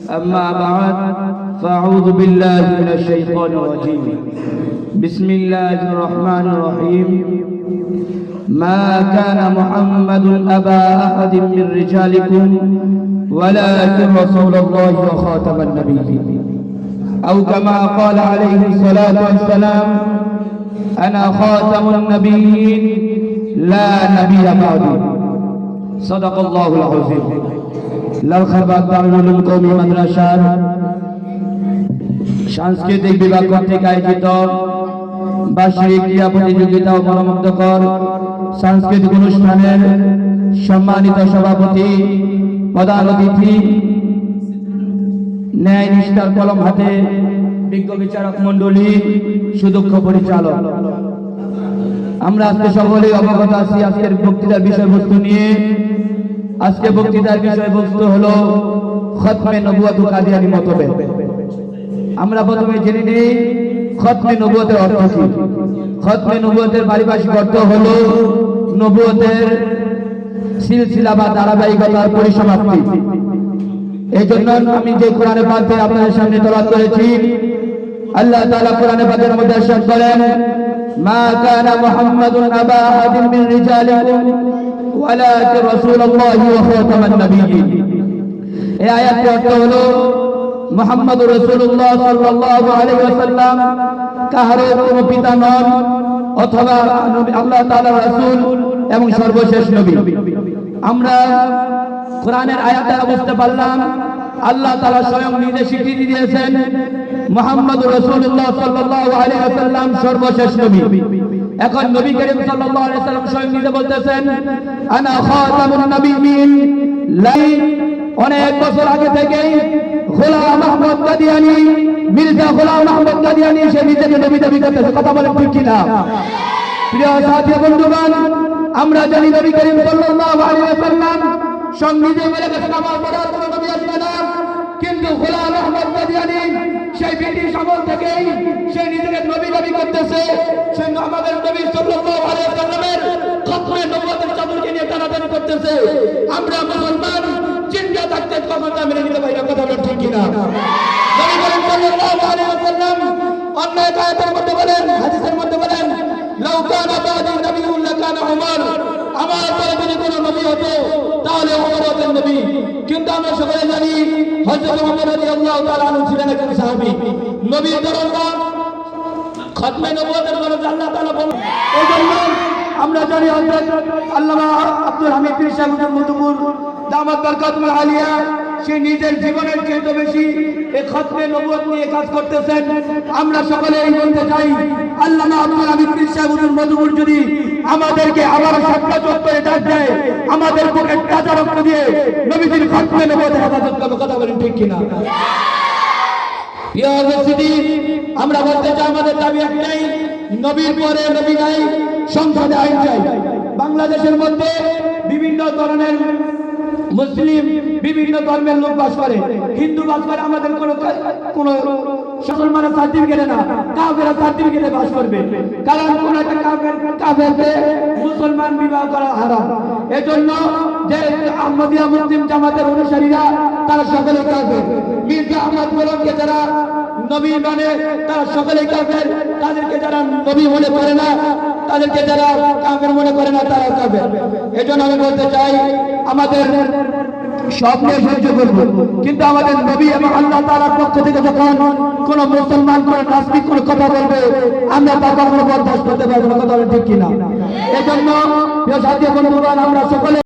أما بعد فأعوذ بالله من الشيطان الرجيم بسم الله الرحمن الرحيم ما كان محمد أبا أحد من رجالكم ولكن رسول الله وخاتم النبيين أو كما قال عليه الصلاة والسلام أنا خاتم النبيين لا نبي بعدي صدق الله العظيم লালখারবাগ দারুল উলুম কওমি মাদ্রাসার সাংস্কৃতিক বিভাগ কর্তৃক আয়োজিত বার্ষিক ক্রীড়া প্রতিযোগিতা ও মনোমুগ্ধকর সাংস্কৃতিক অনুষ্ঠানের সম্মানিত সভাপতি, প্রধান অতিথি, ন্যায় নিষ্ঠার কলম হাতে বিজ্ঞ বিচারক মণ্ডলী, সুদক্ষ পরিচালক, আমরা আজকে সকলেই অবগত আছি আজকের বক্তৃতার বিষয়বস্তু নিয়ে। আজকে বক্তৃতার বিষয়বস্তু হলো খতমে নবুয়ত কাদিয়ানী মতভেদ। আমরা প্রথমে জেনে নিই খতমে নবুয়তের অর্থ কি। খতমে নবুয়তের পারিভাষিক অর্থ হলো নবুয়তের সিলসিলা বা ধারাবাহিকতার পরিসমাপ্তি। এই জন্য আমি যে কোরআনে পাকে আপনাদের সামনে তেলাওয়াত করেছি, আল্লাহ তাআলা কোরআনে পাকের মধ্যে ইরশাদ করেন, মা কানা মুহাম্মাদুন আবা আহাদিন মিন রিজালিকুম ওয়ালাকিন রাসূলুল্লাহি ওয়া খাতামান নাবিয়্যিন। এই আয়াতের অর্থ হলো মুহাম্মদুর রাসূলুল্লাহ সাল্লাল্লাহু আলাইহি ওয়াসাল্লাম কাহারও কোনো পিতা নন অথবা আল্লাহ তাআলার রাসূল এবং সর্বশেষ নবী। আমরা কোরআনের আয়াত দ্বারা বুঝতে পারলাম আল্লাহ তাআলা স্বয়ং নিজে স্বীকৃতি দিয়েছেন মুহাম্মদুর রাসূলুল্লাহ সাল্লাল্লাহু আলাইহি ওয়াসাল্লাম সর্বশেষ নবী। এখন নবী করিম সাল্লাল্লাহু আলাইহি ওয়াসাল্লাম স্বয়ং নিজে বলতেছেন আনা খাতামুন নবিয়্যিন। অনেক বছর আগে থেকেই গোলাম আহমদ কাদিয়ানী, মির্জা গোলাম আহমদ কাদিয়ানী সে নিজেকে নবী দাবি করতেছে। কথা বলেন ঠিক কিনা? প্রিয় সাথী বন্ধুগণ, আমরা জানি নবী করিম সাল্লাল্লাহু আলাইহি ওয়াসাল্লাম স্বয়ং নিজে বলে গেছেন আমার পরে আর কোনো নবী আসবে না। কিন্তু গোলাম আহমদ কাদিয়ানী সেই ব্রিটিশ আমল থেকেই সে নিজেকে নবী দাবি করতেছে। সে আমাদের নবী সাল্লাল্লাহু আলাইহি ওয়াসাল্লামের খতমে নবুয়তের চাদরকে নিয়ে টানাটানি করতেছে। আমরা মুসলমান চিন্তা থাকতে কখনো মেনে নিতে পারি না। কথা বলেন ঠিক কিনা? নবী করিম সাল্লাল্লাহু আলাইহি ওয়াসাল্লাম অন্য এক আয়াতের মধ্যে বলেন, হাদিসের মধ্যে বলেন, লাউ কানা বাদি নবিয়্যুন লাকানা উমর। আমার পরে যদি কোনো নবী হতো তাহলে ওমর হতেন নবী। কিন্তু আমরা সবাই জানি হযরত ওমর রাদিয়াল্লাহু তাআলা আনহু ছিলেন একজন সাহাবী, নবীর দরজা খতমে নবুয়তের দরজা আল্লাহ তাআলা বলেন। এইজন্য আমরা জানি হযরত আল্লামা আব্দুল হামিদ পীর সাহেব মধুপুর দামাত বরকাতুল আলিয়া সে নিজের জীবনের চেয়ে বেশি এই খতমে নবুয়ত নিয়ে কাজ করতেছেন। আমরা সকলে এই বলতে চাই আল্লামা আব্দুল হামিদ পীর সাহেব মধুপুর যদি আমাদেরকে আবার সাতটা চত্বরে ডাক দেয়, আমাদের বুকে তাজা রক্ত দিয়ে নবীজির খতমে নবুয়তের হেফাজত করবে। কথা বলেন ঠিক কিনা? প্রিয় উপস্থিতি, আমরা বলতে চাই আমাদের দাবি একটাই, নবীর পরে নবী নাই, সংসদে আইন চাই। বাংলাদেশের মধ্যে বিভিন্ন ধরনের মুসলিম, বিভিন্ন ধর্মের লোক বাস করে, হিন্দু বাস করে, আমাদের কোন মুসলমানের সার্টিফিকেট না, কাফের সার্টিফিকেটে বাস করবে। কারণ কোন একটা কাফেরকে মুসলমান বিবাহ করা হারাম। এজন্য যে আহমদিয়া মুসলিম জামাতের অনুসারীরা তারা সকলে কাফের। মির্জা আহমদ গোলামকে যারা নবী মানে তারা সকলে কাফের। তাদেরকে যারা নবী মনে করে না, তাদেরকে যারা কাফের মনে করে না, তারা কাফের। এজন্য আমি বলতে চাই আমাদের সব নিয়ে সহ্য করবো, কিন্তু আমাদের নবী এবং আল্লাহ তাআলার পক্ষ থেকে যখন কোন মুসলমান কোন নাস্তিক কোন কথা বলবে, আমরা তা কখনো বরদাস্ত করতে পারবো না। কথা ঠিক কিনা? এজন্য প্রিয় সাথী বন্ধুগণ, আমরা সকলে